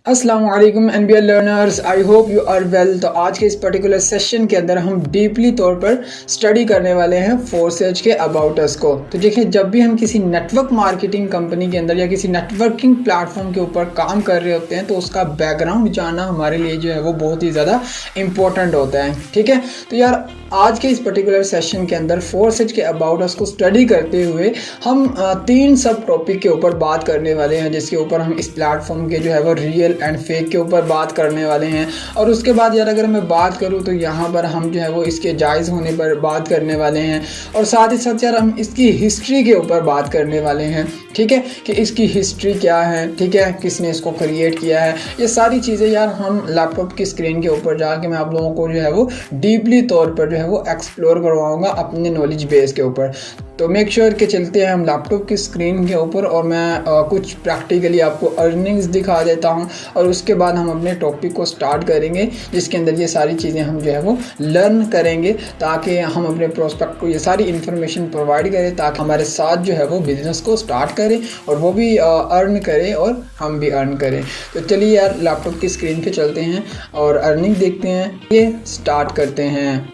अस्सलाम वालेकुम NBA learners, I hope you are well. तो आज के इस पर्टिकुलर सेशन के अंदर हम डीपली तौर पर स्टडी करने वाले हैं फोरसेज के अबाउट अस को। तो देखिए, जब भी हम किसी नेटवर्क मार्केटिंग कंपनी के अंदर या किसी नेटवर्किंग प्लेटफॉर्म के ऊपर काम कर रहे होते हैं तो उसका बैकग्राउंड जानना हमारे लिए जो है वो बहुत ही ज़्यादा इम्पोर्टेंट होता है। ठीक है, तो यार आज के इस पर्टिकुलर सेशन के अंदर फोरसेज के अबाउट अस को स्टडी करते हुए हम तीन सब टॉपिक के ऊपर बात करने वाले हैं, जिसके ऊपर हम इस प्लेटफॉर्म के जो है वो रियल एंड फेक के ऊपर बात करने वाले हैं। और उसके बाद यार अगर मैं बात करूं तो यहाँ पर हम जो है वो इसके जायज़ होने पर बात करने वाले हैं, और साथ ही साथ यार हम इसकी हिस्ट्री के ऊपर बात करने वाले हैं। ठीक है, कि इसकी हिस्ट्री क्या है, ठीक है, किसने इसको क्रिएट किया है, ये सारी चीज़ें यार हम लैपटॉप की स्क्रीन के ऊपर जाके मैं आप लोगों को जो है वो डीपली तौर पर जो है वो एक्सप्लोर करवाऊँगा अपने नॉलेज बेस के ऊपर। तो मेक श्योर कि चलते हैं हम लैपटॉप की स्क्रीन के ऊपर और मैं कुछ प्रैक्टिकली आपको अर्निंग्स दिखा देता हूं, और उसके बाद हम अपने टॉपिक को स्टार्ट करेंगे, जिसके अंदर ये सारी चीज़ें हम जो है वो लर्न करेंगे, ताकि हम अपने प्रोस्पेक्ट को ये सारी इन्फॉर्मेशन प्रोवाइड करें, ताकि हमारे साथ जो है वो बिज़नेस को स्टार्ट करें और वो भी अर्न करें और हम भी अर्न करें। तो चलिए यार लैपटॉप की स्क्रीन पे चलते हैं और अर्निंग देखते हैं, ये स्टार्ट करते हैं।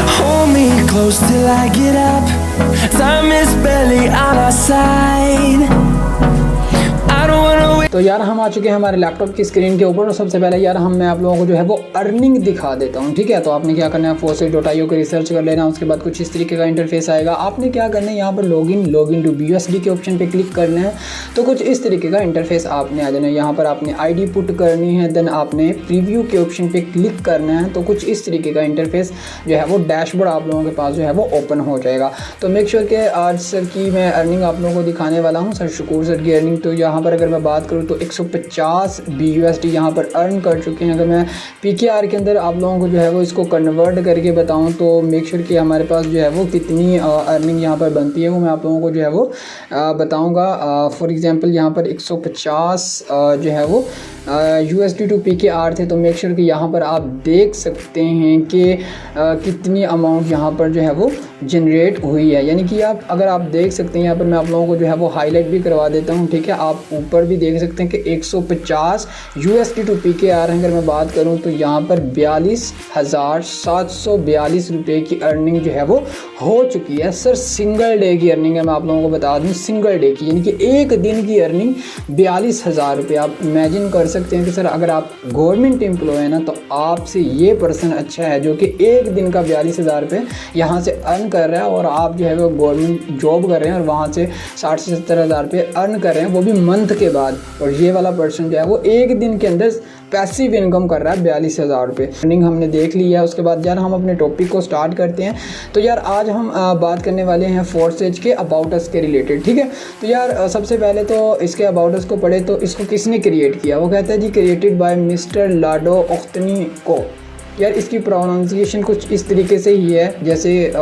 Hold me close till I get up. Time is barely on our side. I don't wanna wait. तो यार हम आ चुके हैं हमारे लैपटॉप की स्क्रीन के ऊपर, और सबसे पहले यार मैं आप लोगों को जो है वो अर्निंग दिखा देता हूँ। ठीक है, तो आपने क्या करना है, forces.io को रिसर्च कर लेना। उसके बाद कुछ इस तरीके का इंटरफेस आएगा। आपने क्या करना है, यहाँ पर लॉगिन टू BUSD के ऑप्शन पे क्लिक करना है। तो कुछ इस तरीके का इंटरफेस आपने आ जाना है। यहाँ पर आपने ID पुट करनी है, देन आपने प्रीव्यू के ऑप्शन पे क्लिक करना है। तो कुछ इस तरीके का इंटरफेस जो है वो डैशबोर्ड आप लोगों के पास जो है वो ओपन हो जाएगा। तो मेक श्योर कि आज सर की मैं अर्निंग आप लोगों को दिखाने वाला हूँ, सर शकूर सर की अर्निंग। तो यहाँ पर अगर मैं बात करूँ तो 150 BUSD यहाँ पर अर्न कर चुके हैं। अगर मैं PKR के अंदर आप लोगों को जो है वो इसको कन्वर्ट करके बताऊँ तो मेक श्योर कि हमारे पास जो है वो कितनी अर्निंग यहाँ पर बनती है वो मैं आप लोगों को जो है वो बताऊँगा। फॉर एग्जांपल यहाँ पर 150 जो है वो USD टू PKR थे। तो मेक श्योर कि यहाँ पर आप देख सकते हैं कि कितनी अमाउंट यहाँ पर जो है वो जनरेट हुई है। यानी कि अगर आप देख सकते हैं, यहाँ पर मैं आप लोगों को जो है वो हाईलाइट भी करवा देता हूँ। ठीक है, आप ऊपर भी देख सकते हैं कि 150 USD टू PKR अगर मैं बात करूँ तो यहाँ पर 42,742 रुपये की अर्निंग जो है वो हो चुकी है। सर सिंगल डे की अर्निंग है, मैं आप लोगों को बता दूँ, सिंगल डे की, यानी कि एक दिन की अर्निंग 42,000 रुपये। आप इमेजिन कर सकते हैं कि सर अगर आप गवर्नमेंट एम्प्लॉय है ना, तो आपसे ये पर्सन अच्छा है जो कि एक दिन का 42,000 रुपये यहाँ से अर्न कर रहा है, और आप जो है वो गवर्नमेंट जॉब कर रहे हैं और वहाँ से 60 से 70,000 रुपये अर्न कर रहे हैं, वो भी मंथ के बाद। और ये वाला पर्सन जो है वो एक दिन के अंदर पैसिव इनकम कर रहा है 42,000 रुपये। अर्निंग हमने देख ली है। उसके बाद यार हम अपने टॉपिक को स्टार्ट करते हैं। तो यार आज हम बात करने वाले हैं फोरसेज के अबाउट अस के रिलेटेड। ठीक है, तो यार सबसे पहले तो इसके अबाउट अस को पढ़े तो इसको किसने क्रिएट किया। वो कहता है जी क्रिएटेड बाय मिस्टर लाडो ओख्तनी को। यार इसकी प्रोनाउंसिएशन कुछ इस तरीके से ही है जैसे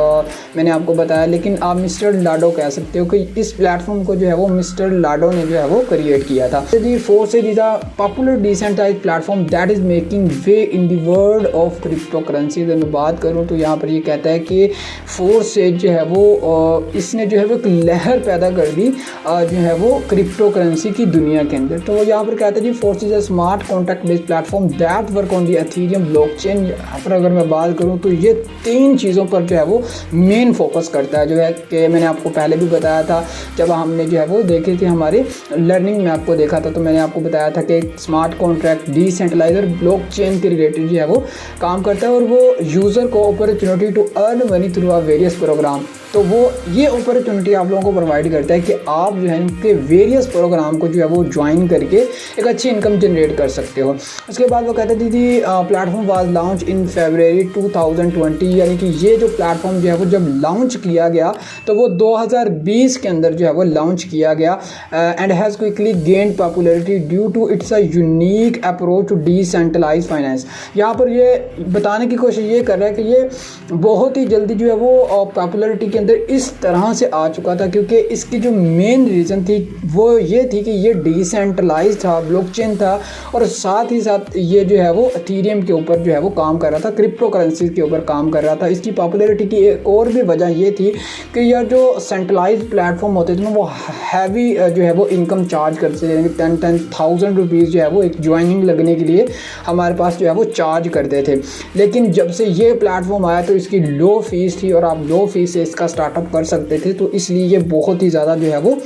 मैंने आपको बताया, लेकिन आप मिस्टर लाडो कह सकते हो कि इस प्लेटफॉर्म को जो है वो मिस्टर लाडो ने जो है वो क्रिएट किया था। The Forsage is a popular decentralised platform that is making way in the world of cryptocurrency. अगर मैं बात करूँ तो यहाँ पर ये कहता है कि फोरसेज जो है वो इसने जो है वो एक लहर पैदा कर दी जो है वो क्रिप्टो करेंसी की दुनिया के अंदर। तो यहाँ पर कहता है जी Forsage a smart contract based platform that work on the Ethereum blockchain. यहाँ पर अगर मैं बात करूँ तो ये तीन चीज़ों पर जो है वो मेन फोकस करता है, जो है कि मैंने आपको पहले भी बताया था जब हमने जो है वो देखे थे हमारे लर्निंग में आपको देखा था। तो मैंने आपको बताया था कि स्मार्ट कॉन्ट्रैक्ट डिसेंट्रलाइजर ब्लॉकचेन के रिलेटेड जो है वो काम करता है, और वो यूज़र को opportunity to earn money through a various program. तो वो ये अपॉर्चुनिटी आप लोगों को प्रोवाइड करता है कि आप जो है इनके वेरियस प्रोग्राम को जो है वो ज्वाइन करके एक अच्छी इनकम जनरेट कर सकते हो। उसके बाद वो कहते थे जी platform was launch in February 2020, यानी कि ये जो प्लेटफॉर्म जो है वो जब लॉन्च किया गया तो वो 2020 के अंदर जो है वो लॉन्च किया गया, and has quickly gained popularity due to its a unique approach to decentralised finance. यहाँ पर ये बताने की कोशिश ये कर रहा है कि ये बहुत ही जल्दी जो है वो पॉपुलैरिटी के अंदर इस तरह से आ चुका था, क्योंकि इसकी जो मेन रीज़न थी वो ये थी कि ये डिसेंट्रलाइज था, ब्लॉकचेन था, और साथ ही साथ ये जो है वो एथेरियम के ऊपर जो है वो काम कर रहा था, क्रिप्टो करेंसी के ऊपर काम कर रहा था। इसकी पॉपुलैरिटी की एक और भी वजह ये थी कि यार जो सेंट्रलाइज्ड प्लेटफॉर्म होते थे ना वो हैवी जो है वो इनकम चार्ज करते थे, यानी कि 10,000 रुपीज़ जो है वो एक ज्वाइनिंग लगने के लिए हमारे पास जो है वो चार्ज करते थे। लेकिन जब से ये प्लेटफॉर्म आया तो इसकी लो फीस थी और आप लो फीस से इसका स्टार्टअप कर सकते थे, तो इसलिए ये बहुत ही ज़्यादा जो है वो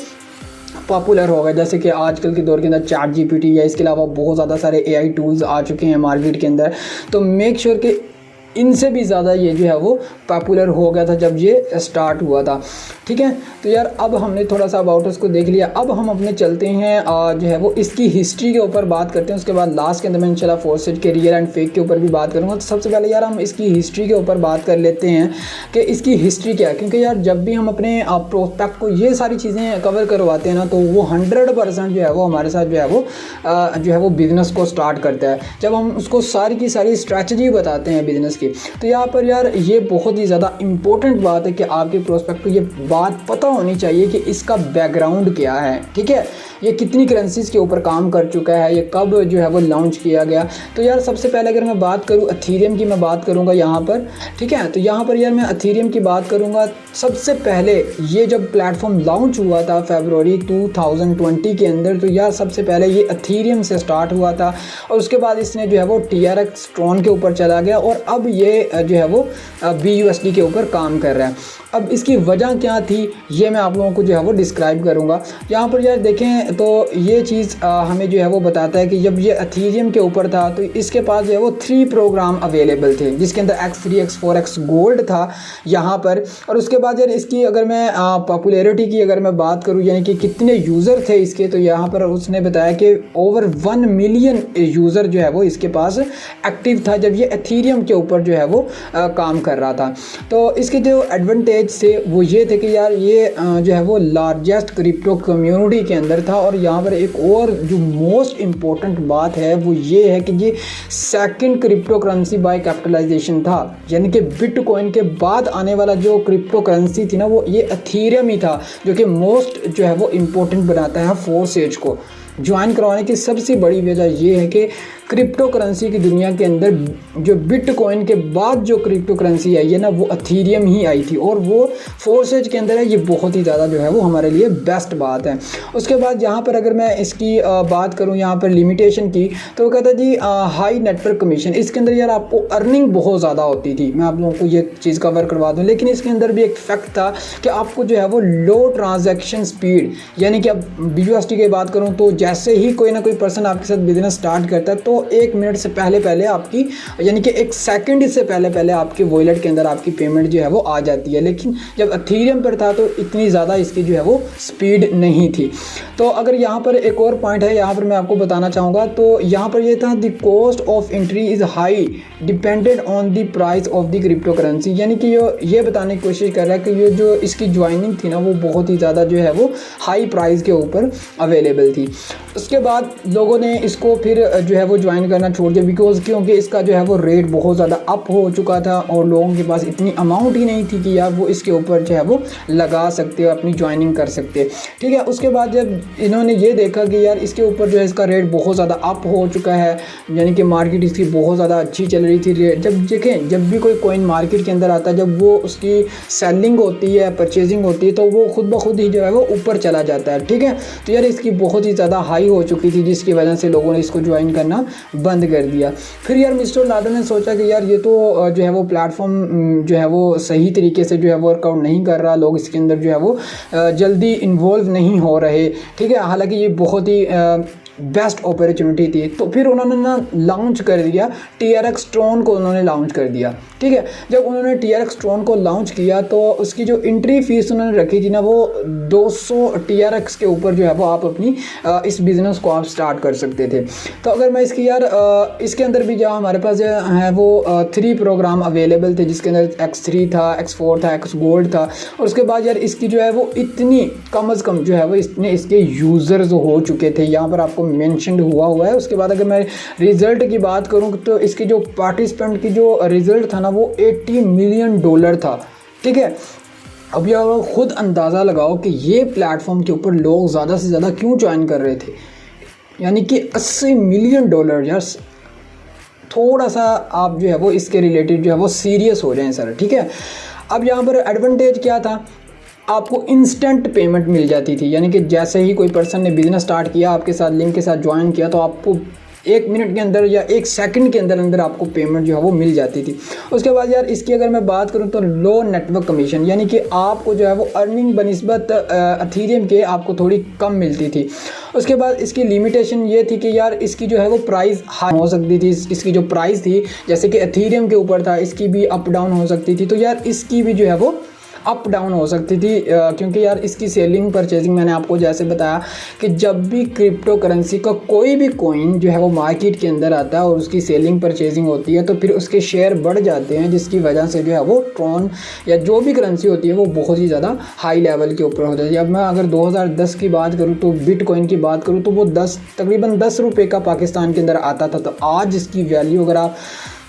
पॉपुलर हो गया। जैसे कि आजकल के दौर के अंदर चैट जीपीटी या इसके अलावा बहुत ज़्यादा सारे एआई टूल्स आ चुके हैं मार्केट के अंदर, तो मेक श्योर कि इनसे भी ज़्यादा ये जो है वो पॉपुलर हो गया था जब ये स्टार्ट हुआ था। ठीक है, तो यार अब हमने थोड़ा सा अबाउट उसको देख लिया, अब हम अपने चलते हैं जो है वो इसकी हिस्ट्री के ऊपर बात करते हैं। उसके बाद लास्ट के अंदर मैं इंशाल्लाह फोर्सेज के रियल एंड फेक के ऊपर भी बात करूँगा। तो सबसे पहले यार हम इसकी हिस्ट्री के ऊपर बात कर लेते हैं कि इसकी हिस्ट्री क्या है, क्योंकि यार जब भी हम अपने प्रोस्पेक्ट को ये सारी चीज़ें कवर करवाते हैं ना तो वो 100% जो है वो हमारे साथ जो है वो बिज़नेस को स्टार्ट करता है। जब हम उसको सारी की सारी स्ट्रैटेजी बताते हैं बिज़नेस की, तो यहाँ पर यार ये बहुत ही ज़्यादा इम्पोर्टेंट बात है कि आपके प्रोस्पेक्ट को ये बात पता होनी चाहिए कि इसका बैकग्राउंड क्या है। ठीक है, ये कितनी करेंसीज़ के ऊपर काम कर चुका है, ये कब जो है वो लॉन्च किया गया। तो यार सबसे पहले अगर मैं बात करूँ एथेरियम की, मैं बात करूँगा यहाँ पर। ठीक है, तो यहाँ पर यार मैं एथेरियम की बात करूँगा। सबसे पहले ये जब प्लेटफॉर्म लॉन्च हुआ था फरवरी 2020 के अंदर, तो यार सबसे पहले ये एथेरियम से स्टार्ट हुआ था और उसके बाद इसने जो है वो TRX ट्रॉन के ऊपर चला गया और अब ये जो है वो BUSD के ऊपर काम कर रहा है। अब इसकी वजह क्या थी ये मैं आप लोगों को जो है वो डिस्क्राइब करूँगा। यहाँ पर यार देखें तो ये चीज़ हमें जो है वो बताता है कि जब ये एथेरियम के ऊपर था तो इसके पास जो है वो 3 प्रोग्राम अवेलेबल थे, जिसके अंदर X3 X4 X गोल्ड था यहाँ पर। और उसके बाद यार इसकी अगर मैं पॉपुलैरिटी की अगर मैं बात करूँ, यानी कि कितने यूज़र थे इसके, तो यहाँ पर उसने बताया कि ओवर 1 मिलियन यूज़र जो है वो इसके पास एक्टिव था जब ये एथेरियम के ऊपर जो है वो काम कर रहा था। तो इसके जो एडवांटेज से वो ये थे कि यार ये जो है वो लार्जेस्ट क्रिप्टो कम्युनिटी के अंदर था। और यहाँ पर एक और जो मोस्ट इम्पोर्टेंट बात है वो ये है कि ये second crypto currency by capitalisation था, यानी कि बिटकॉइन के बाद आने वाला जो क्रिप्टो करेंसी थी ना वो ये एथेरियम ही था, जो कि मोस्ट जो है वो इम्पोर्टेंट बनाता है फोर्सेज को ज्वाइन करवाने की। सबसे बड़ी वजह ये है कि क्रिप्टो करेंसी की दुनिया के अंदर जो बिटकॉइन के बाद जो क्रिप्टो करेंसी आई है ना वो एथेरियम ही आई थी और वो फोर्सेज के अंदर है। ये बहुत ही ज़्यादा जो है वो हमारे लिए बेस्ट बात है। उसके बाद यहाँ पर अगर मैं इसकी बात करूँ यहाँ पर लिमिटेशन की, तो वो कहता है जी हाई नेटवर्क कमीशन। इसके अंदर यार आपको अर्निंग बहुत ज़्यादा होती थी, मैं आप लोगों को ये चीज़ कवर करवा दूँ। लेकिन इसके अंदर भी एक फैक्ट था कि आपको जो है वो लो ट्रांजैक्शन स्पीड, यानी कि अब BUSD की बात करूँ तो जैसे ही कोई ना कोई पर्सन आपके साथ बिजनेस स्टार्ट करता है तो 1 मिनट से पहले आपकी, यानी कि 1 सेकंड से पहले आपके वॉलेट के अंदर आपकी पेमेंट जो है वो आ जाती है। लेकिन जब एथेरियम पर था तो इतनी ज़्यादा इसकी जो है वो स्पीड नहीं थी। तो अगर यहाँ पर एक और पॉइंट है यहाँ पर मैं आपको बताना चाहूँगा, तो यहाँ पर ये था the cost of entry is high depended on the price of the crypto currency, यानी कि ये बताने की कोशिश कर रहा है कि ये जो इसकी ज्वाइनिंग थी ना वो बहुत ही ज़्यादा जो है वो हाई प्राइस के ऊपर अवेलेबल थी। उसके बाद लोगों ने इसको फिर जो है वो ज्वाइन करना छोड़ दिया क्योंकि इसका जो है वो रेट बहुत ज़्यादा अप हो चुका था और लोगों के पास इतनी अमाउंट ही नहीं थी कि यार वो इसके ऊपर जो है वो लगा सकते हो, अपनी ज्वाइनिंग कर सकते। ठीक है, उसके बाद जब इन्होंने ये देखा कि यार इसके ऊपर जो है इसका रेट बहुत ज़्यादा अप हो चुका है, यानी कि मार्केट इसकी बहुत ज़्यादा अच्छी चल रही थी रेट। जब देखें जब भी कोई कॉइन मार्केट के अंदर आता है, जब वो उसकी सेलिंग होती है, परचेजिंग होती है, तो वो खुद ब खुद ही जो है वो ऊपर चला जाता है। ठीक है, तो यार इसकी बहुत ही ज़्यादा हाई हो चुकी थी जिसकी वजह से लोगों ने इसको ज्वाइन करना बंद कर दिया। फिर यार मिस्टर नाडो ने सोचा कि यार ये तो जो है वो प्लेटफॉर्म जो है वो सही तरीके से जो है वर्कआउट नहीं कर रहा, लोग इसके अंदर जो है वो जल्दी इन्वॉल्व नहीं हो रहे। ठीक है, हालांकि ये बहुत ही बेस्ट अपॉर्चुनिटी थी। तो फिर उन्होंने ना लॉन्च कर दिया TRX ट्रॉन को, उन्होंने लॉन्च कर दिया। ठीक है, जब उन्होंने TRX ट्रॉन को लॉन्च किया तो उसकी जो एंट्री फीस उन्होंने रखी थी ना वो 200 TRX के ऊपर जो है वो आप अपनी इस बिज़नेस को आप स्टार्ट कर सकते थे। तो अगर मैं इसकी यार इसके अंदर भी जो हमारे पास है वो 3 प्रोग्राम अवेलेबल थे, जिसके अंदर X3 था, X4 था, X गोल्ड था। और उसके बाद यार इसकी जो है वो इतनी कम अज़ कम जो है वो इतने इसके यूज़र्स हो चुके थे, यहाँ पर आपको मेंशन्ड हुआ है। उसके बाद अगर मैं रिज़ल्ट की बात करूँ तो इसकी जो पार्टिसिपेंट की जो रिज़ल्ट था ना वो $80 मिलियन था। ठीक है, अब यार खुद अंदाज़ा लगाओ कि ये प्लेटफॉर्म के ऊपर लोग ज़्यादा से ज़्यादा क्यों ज्वाइन कर रहे थे, यानी कि $80 मिलियन यार थोड़ा सा आप जो है वो इसके रिलेटेड जो है वो सीरियस हो जाएं सर, ठीक है। अब यहाँ पर एडवांटेज क्या था, आपको इंस्टेंट पेमेंट मिल जाती थी, यानी कि जैसे ही कोई पर्सन ने बिज़नेस स्टार्ट किया, आपके साथ लिंक के साथ ज्वाइन किया, तो आपको 1 मिनट के अंदर या 1 सेकंड के अंदर अंदर आपको पेमेंट जो है वो मिल जाती थी। उसके बाद यार इसकी अगर मैं बात करूं तो लो नेटवर्क कमीशन, यानी कि आपको जो है वो अर्निंग बनिस्बत अथीरियम के आपको थोड़ी कम मिलती थी। उसके बाद इसकी लिमिटेशन ये थी कि यार इसकी जो है वो प्राइस हाई हो सकती थी, इसकी जो प्राइस थी जैसे कि अथीरियम के ऊपर था, इसकी भी अप डाउन हो सकती थी, तो यार इसकी भी जो है वो अप डाउन हो सकती थी, क्योंकि यार इसकी सेलिंग परचेजिंग मैंने आपको जैसे बताया कि जब भी क्रिप्टो करेंसी का कोई भी कॉइन जो है वो मार्केट के अंदर आता है और उसकी सेलिंग परचेजिंग होती है तो फिर उसके शेयर बढ़ जाते हैं, जिसकी वजह से जो है वो ट्रॉन या जो भी करेंसी होती है वो बहुत ही ज़्यादा हाई लेवल के ऊपर हो जाती है। अब मैं अगर 2010 की बात करूँ तो बिटकॉइन की बात करूँ तो वो तकरीबन 10 रुपये का पाकिस्तान के अंदर आता था, तो आज इसकी वैल्यू अगर आप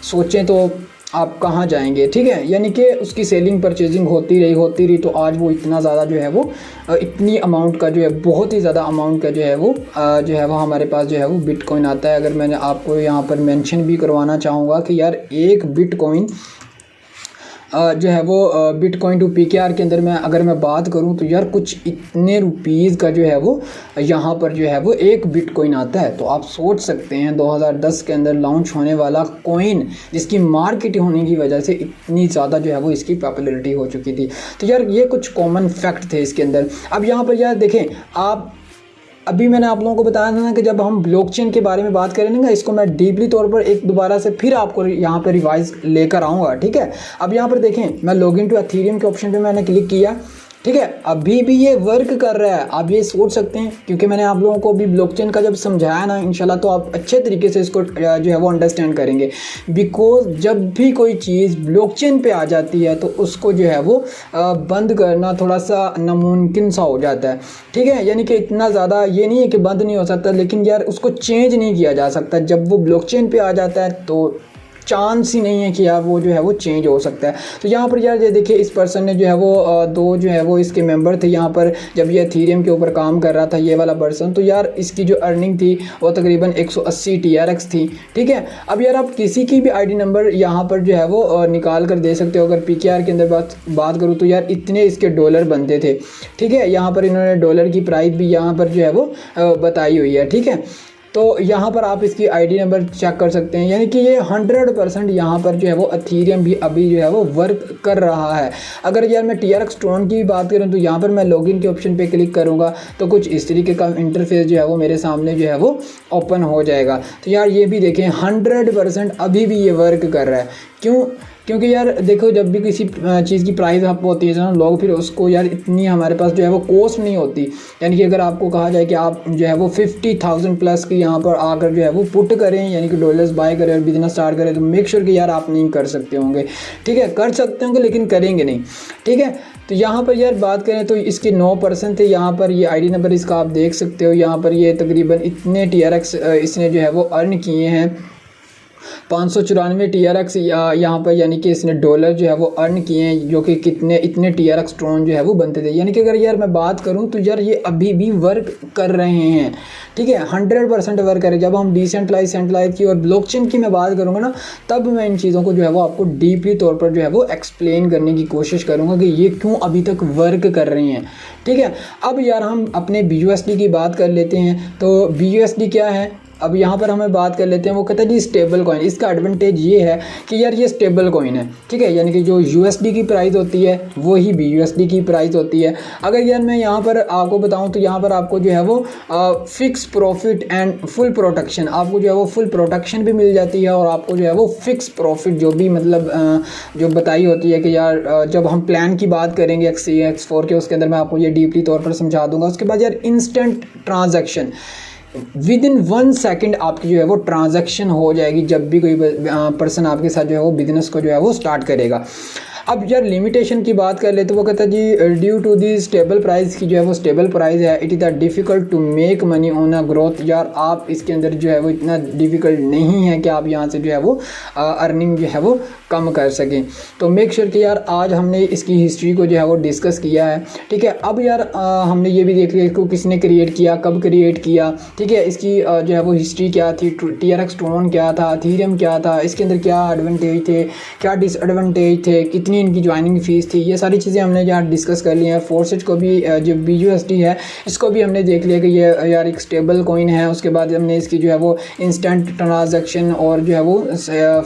सोचें तो आप कहाँ जाएंगे, ठीक है। यानी कि उसकी सेलिंग परचेजिंग होती रही तो आज वो इतना ज़्यादा जो है वो इतनी अमाउंट का जो है बहुत ही ज़्यादा अमाउंट का जो है वो हमारे पास जो है वो बिटकॉइन आता है। अगर मैंने आपको यहाँ पर मेंशन भी करवाना चाहूँगा कि यार एक बिटकॉइन जो है वो बिटकॉइन टू PKR के अंदर अगर मैं बात करूं तो यार कुछ इतने रुपीज़ का जो है वो यहाँ पर जो है वो एक बिटकॉइन आता है। तो आप सोच सकते हैं 2010 के अंदर लॉन्च होने वाला कॉइन जिसकी मार्केट होने की वजह से इतनी ज़्यादा जो है वो इसकी पॉपुलैरिटी हो चुकी थी। तो यार ये कुछ कॉमन फैक्ट थे इसके अंदर। अब यहाँ पर यार देखें, आप अभी मैंने आप लोगों को बताया था ना कि जब हम ब्लॉकचेन के बारे में बात करेंगे ना, इसको मैं डीपली तौर पर एक दोबारा से फिर आपको यहाँ पर रिवाइज लेकर आऊँगा, ठीक है। अब यहाँ पर देखें, मैं लॉगिन टू एथेरियम के ऑप्शन पे मैंने क्लिक किया, ठीक है। अभी भी ये वर्क कर रहा है, आप ये सोच सकते हैं, क्योंकि मैंने आप लोगों को अभी ब्लॉकचेन का जब समझाया ना इंशाल्लाह तो आप अच्छे तरीके से इसको जो है वो अंडरस्टैंड करेंगे। बिकॉज जब भी कोई चीज़ ब्लॉकचेन पे आ जाती है तो उसको जो है वो बंद करना थोड़ा सा नामुमकिन सा हो जाता है, ठीक है। यानी कि इतना ज़्यादा ये नहीं है कि बंद नहीं हो सकता, लेकिन यार उसको चेंज नहीं किया जा सकता। जब वो ब्लॉकचेन पे आ जाता है तो चांस ही नहीं है कि यार वो जो है वो चेंज हो सकता है। तो यहाँ पर यार ये देखिए, इस पर्सन ने जो है वो दो जो है वो इसके मेंबर थे यहाँ पर, जब ये एथेरियम के ऊपर काम कर रहा था ये वाला पर्सन, तो यार इसकी जो अर्निंग थी वो तकरीबन 180 TRX थी, ठीक है। अब यार आप किसी की भी ID नंबर यहाँ पर जो है वो निकाल कर दे सकते हो। अगर PKR के अंदर बात करूँ तो यार इतने इसके डॉलर बनते थे, ठीक है। यहाँ पर इन्होंने डॉलर की प्राइस भी यहाँ पर जो है वो बताई हुई है, ठीक है। तो यहाँ पर आप इसकी ID नंबर चेक कर सकते हैं, यानी कि ये 100% यहाँ पर जो है वो एथेरियम भी अभी जो है वो वर्क कर रहा है। अगर यार मैं TRX ट्रॉन की भी बात करूँ तो यहाँ पर मैं लॉगिन के ऑप्शन पे क्लिक करूँगा तो कुछ इस तरीके का इंटरफेस जो है वो मेरे सामने जो है वो ओपन हो जाएगा। तो यार ये भी देखें 100% अभी भी ये वर्क कर रहा है। क्यों? क्योंकि यार देखो, जब भी किसी चीज़ की प्राइस अप होती है ना, लोग फिर उसको यार इतनी हमारे पास जो है वो कॉस्ट नहीं होती। यानी कि अगर आपको कहा जाए कि आप जो है वो 50,000 प्लस की यहाँ पर आकर जो है वो पुट करें, यानी कि डॉलर्स बाय करें और बिजनेस स्टार्ट करें, तो मेक श्योर कि यार आप नहीं कर सकते होंगे, ठीक है। कर सकते होंगे लेकिन करेंगे नहीं, ठीक है। तो यहाँ पर यार बात करें तो इसके 9% थे। यहाँ पर ये ID नंबर इसका आप देख सकते हो। यहाँ पर ये तकरीबन इतने TRX इसने जो है वो अर्न किए हैं, 594 TRX यहाँ पर, यानी कि इसने डॉलर जो है वो अर्न किए हैं, जो कि इतने TRX ट्रॉन जो है वो बनते थे। यानी कि अगर यार मैं बात करूँ तो यार ये अभी भी वर्क कर रहे हैं, ठीक है, 100% वर्क करें। जब हम डिसेंट्रलाइज, सेंट्रलाइज की और ब्लॉकचेन की मैं बात करूँगा ना, तब मैं इन चीज़ों को जो है वो आपको डीपली तौर पर जो है वो एक्सप्लेन करने की कोशिश करूँगा कि ये क्यों अभी तक वर्क कर रही हैं, ठीक है। अब यार हम अपने BUSD की बात कर लेते हैं। तो BUSD क्या है, अब यहाँ पर हमें बात कर लेते हैं। वो कहता है जी स्टेबल कॉइन। इसका एडवांटेज ये है कि यार ये स्टेबल कॉइन है, ठीक है। यानी कि जो USD की प्राइस होती है वो ही BUSD की प्राइस होती है। अगर यार मैं यहाँ पर आपको बताऊँ तो यहाँ पर आपको जो है वो fix profit and full protection, आपको जो है वो फुल प्रोटेक्शन भी मिल जाती है, और आपको जो है वो फिक्स प्रॉफिट जो भी मतलब जो बताई होती है कि यार जब हम प्लान की बात करेंगे XC/X4 के, उसके अंदर मैं आपको ये डीपली तौर पर समझा दूंगा। उसके बाद यार instant transaction, with in 1 second आपकी जो है वो ट्रांजैक्शन हो जाएगी जब भी कोई पर्सन आपके साथ जो है वो बिजनेस को जो है वो स्टार्ट करेगा। अब यार लिमिटेशन की बात कर ले तो वो कहता है जी due to the stable price की जो है वो स्टेबल प्राइस है, it is the difficult to make money on a growth. यार आप इसके अंदर जो है वो इतना डिफ़िकल्ट नहीं है कि आप यहाँ से जो है वो अर्निंग जो है वो कम कर सकें। तो मेक श्योर कि यार आज हमने इसकी हिस्ट्री को जो है वो डिस्कस किया है, ठीक है। अब यार हमने ये भी देख लिया इसको किसने क्रिएट किया, कब क्रिएट किया, ठीक है। इसकी जो है वो हिस्ट्री क्या थी, TRX ट्रोन क्या था, एथेरियम क्या था, इसके अंदर क्या एडवांटेज थे, क्या डिसएडवांटेज थे, कितनी इनकी ज्वाइनिंग फ़ीस थी, ये सारी चीज़ें हमने यार डिस्कस कर ली हैं। फोर्सेज को भी जो BUSD है इसको भी हमने देख लिया कि ये यार एक स्टेबल कॉइन है। उसके बाद हमने इसकी जो है वो इंस्टेंट ट्रांजैक्शन और जो है वो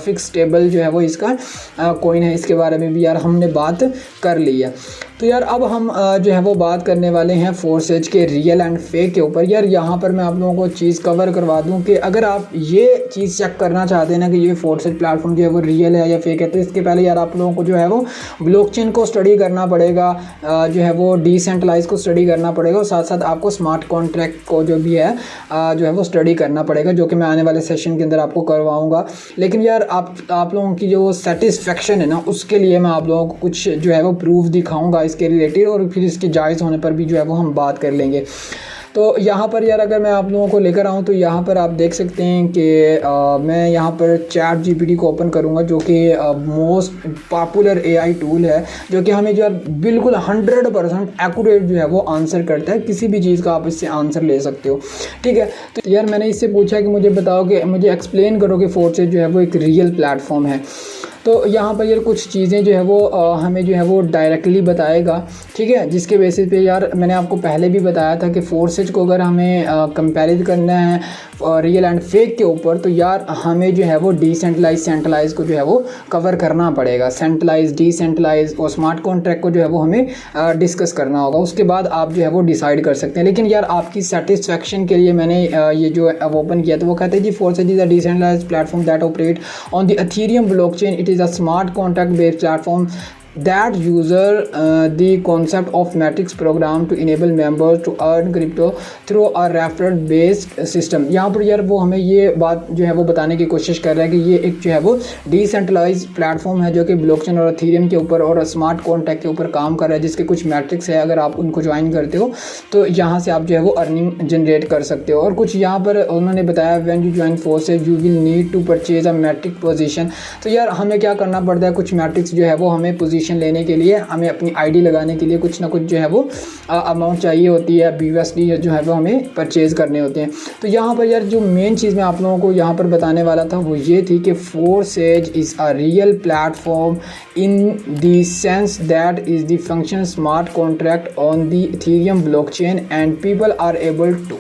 फिक्स स्टेबल जो है वो इसका कॉइन है, इसके बारे में भी यार हमने बात कर ली है। तो यार अब हम जो है वो बात करने वाले हैं फोर्सेज के रियल एंड फेक के ऊपर। यार यहाँ पर मैं आप लोगों को चीज़ कवर करवा दूँ कि अगर आप ये चीज़ चेक करना चाहते हैं ना कि ये फोर्सेज प्लेटफॉर्म जो है वो रियल है या फेक है, तो इसके पहले यार आप लोगों को जो है वो ब्लॉकचेन को स्टडी करना पड़ेगा, जो है वो डिसेंट्रलाइज को स्टडी करना पड़ेगा, और साथ साथ आपको स्मार्ट कॉन्ट्रैक्ट को जो भी है जो है वो स्टडी करना पड़ेगा, जो कि मैं आने वाले सेशन के अंदर आपको करवाऊँगा। लेकिन यार आप लोगों की जो सेटिस्फेक्शन है ना, उसके लिए मैं आप लोगों को कुछ जो है वो प्रूफ दिखाऊंगा इसके रिलेटेड, और फिर इसके जायज़ होने पर भी जो है वो हम बात कर लेंगे। तो यहाँ पर यार अगर मैं आप लोगों को लेकर आऊँ तो यहाँ पर आप देख सकते हैं कि मैं यहाँ पर ChatGPT को ओपन करूँगा, जो कि मोस्ट पॉपुलर AI टूल है, जो कि हमें जो है बिल्कुल 100% एक्यूरेट जो है वो आंसर करता है। किसी भी चीज़ का आप इससे आंसर ले सकते हो, ठीक है। तो यार मैंने इससे पूछा कि मुझे बताओ कि मुझे एक्सप्लेन करो कि फोर्सेज जो है वो एक रियल प्लेटफॉर्म है। तो यहाँ पर यार कुछ चीज़ें जो है वो हमें जो है वो डायरेक्टली बताएगा, ठीक है, जिसके बेसिस पे यार मैंने आपको पहले भी बताया था कि फोर्सेज को अगर हमें कंपेयर करना है रियल एंड फेक के ऊपर, तो यार हमें जो है वो डिसेंट्रलाइज सेंट्रलाइज को जो है वो कवर करना पड़ेगा। सेंट्रलाइज, डिसेंट्रलाइज और स्मार्ट कॉन्ट्रैक्ट को जो है वो हमें डिस्कस करना होगा, उसके बाद आप जो है वो डिसाइड कर सकते हैं। लेकिन यार आपकी सेटिस्फेक्शन के लिए मैंने ये जो ओपन किया, तो वो कहते हैं जी Forsage is a decentralised platform that operate on the Ethereum blockchain. It is a smart contract based platform that user the concept of matrix program to enable members to earn crypto through a referral based system। यहाँ पर यार वो हमें ये बात जो है वो बताने की कोशिश कर रहा है कि ये एक जो है वो डिसेंट्रलाइज प्लेटफॉर्म है, जो कि ब्लॉकचेन और एथेरियम के ऊपर और स्मार्ट कॉन्ट्रैक्ट के ऊपर काम कर रहा है, जिसके कुछ मैट्रिक्स है। अगर आप उनको ज्वाइन करते हो तो यहाँ से आप जो है वो अर्निंग जनरेट कर सकते हो। और कुछ यहाँ पर उन्होंने बताया when you join Forsage you will need to purchase a matrix position. तो यार हमें क्या करना पड़ता है, कुछ मैट्रिक्स जो है वो हमें पोजीशन लेने के लिए, हमें अपनी आईडी लगाने के लिए कुछ ना कुछ जो है वो अमाउंट चाहिए होती है, BUSD जो है वो हमें परचेज़ करने होते हैं। तो यहाँ पर यार जो मेन चीज़ मैं आप लोगों को यहाँ पर बताने वाला था वो ये थी कि Forsage is a real platform in the sense that is the function smart contract on the Ethereum blockchain and people are able to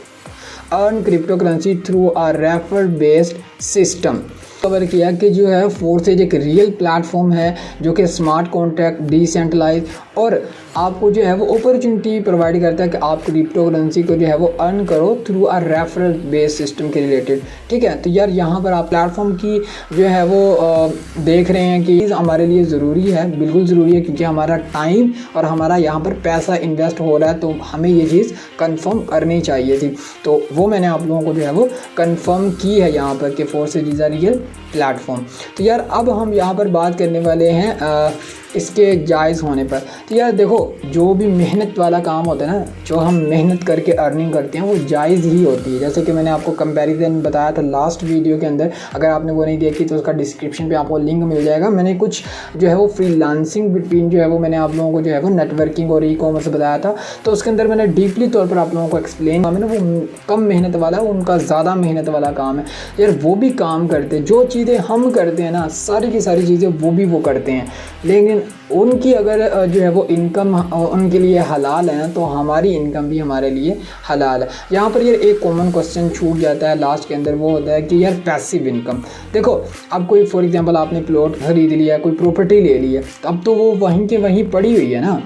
earn crypto currency through a referral based system. Cover किया कि जो है forces एक real platform है, जो कि smart contract, decentralise और आपको जो है वो अपॉर्चुनिटी प्रोवाइड करता है कि आप क्रिप्टो करेंसी को जो है वो अर्न करो through a referral based system के रिलेटेड, ठीक है। तो यार यहाँ पर आप प्लेटफॉर्म की जो है वो देख रहे हैं कि हमारे लिए ज़रूरी है, बिल्कुल ज़रूरी है, क्योंकि हमारा टाइम और हमारा यहाँ पर पैसा इन्वेस्ट हो रहा है, तो हमें ये चीज़ कंफर्म करनी चाहिए थी। तो वो मैंने आप लोगों को जो है वो कंफर्म की है यहाँ पर कि Forsage is a real platform. तो यार अब हम यहाँ पर बात करने वाले हैं इसके जायज़ होने पर। तो यार देखो, जो भी मेहनत वाला काम होता है ना, जो हम मेहनत करके अर्निंग करते हैं, वो जायज़ ही होती है। जैसे कि मैंने आपको कंपैरिजन बताया था लास्ट वीडियो के अंदर, अगर आपने वो नहीं देखी तो उसका डिस्क्रिप्शन पे आपको लिंक मिल जाएगा। मैंने कुछ जो है वो फ्रीलांसिंग बिटवीन जो है वो मैंने आप लोगों को जो है वो नेटवर्किंग और ई-कॉमर्स बताया था, तो उसके अंदर मैंने डीपली तौर पर आप लोगों को एक्सप्लेन किया। मैंने वो कम मेहनत वाला है, उनका ज़्यादा मेहनत वाला काम है। यार वो भी काम करते हैं, जो चीज़ें हम करते हैं ना, सारी की सारी चीज़ें वो भी वो करते हैं, लेकिन उनकी अगर जो है वो इनकम उनके लिए हलाल है ना, तो हमारी इनकम भी हमारे लिए हलाल है। यहाँ पर यार एक कॉमन क्वेश्चन छूट जाता है लास्ट के अंदर, वो होता है कि यार पैसिव इनकम। देखो, अब कोई फॉर एग्जांपल आपने प्लॉट खरीद लिया, कोई प्रॉपर्टी ले ली है, तो अब तो वो वहीं के वहीं पड़ी हुई है ना।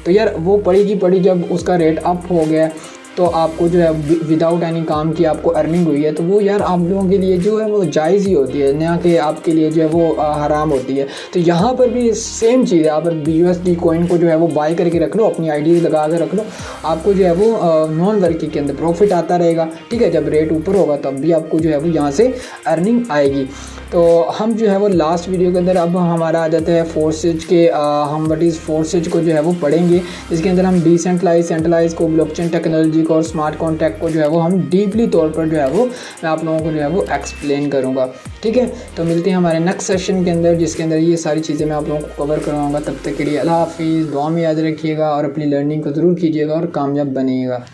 तो यार वो पड़ी की पड़ी, जब उसका रेट अप हो गया तो आपको जो है विदाउट एनी काम की आपको अर्निंग हुई है, तो वो यार आप लोगों के लिए जो है वो जायज़ ही होती है, ना कि आपके लिए जो है वो हराम होती है। तो यहाँ पर भी सेम चीज़ है, आप BUSD कॉइन को जो है वो बाय करके रख लो, अपनी आईडी लगा कर रख लो, आपको जो है वो नॉन वर्किंग के अंदर प्रॉफिट आता रहेगा, ठीक है। जब रेट ऊपर होगा तब भी आपको जो है वो यहाँ से अर्निंग आएगी। तो हम जो है वो लास्ट वीडियो के अंदर अब हमारा आ जाता है फोर्सेज के, हम व्हाट इज़ फोर्सेज को जो है वो पढ़ेंगे, जिसके अंदर हम डिसेंट्रलाइज, सेंट्रलाइज को, ब्लॉकचेन टेक्नोलॉजी ट्रिक और स्मार्ट कॉन्ट्रैक्ट को जो है वो हम डीपली तौर पर जो है वो मैं आप लोगों को जो है वो एक्सप्लेन करूँगा। ठीक है, तो मिलते हैं हमारे नेक्स्ट सेशन के अंदर, जिसके अंदर ये सारी चीज़ें मैं आप लोगों को कवर करवाऊँगा। तब तक के लिए अल्लाह हाफिज़, दुआ में याद रखिएगा और अपनी लर्निंग को ज़रूर कीजिएगा और कामयाब बनिएगा।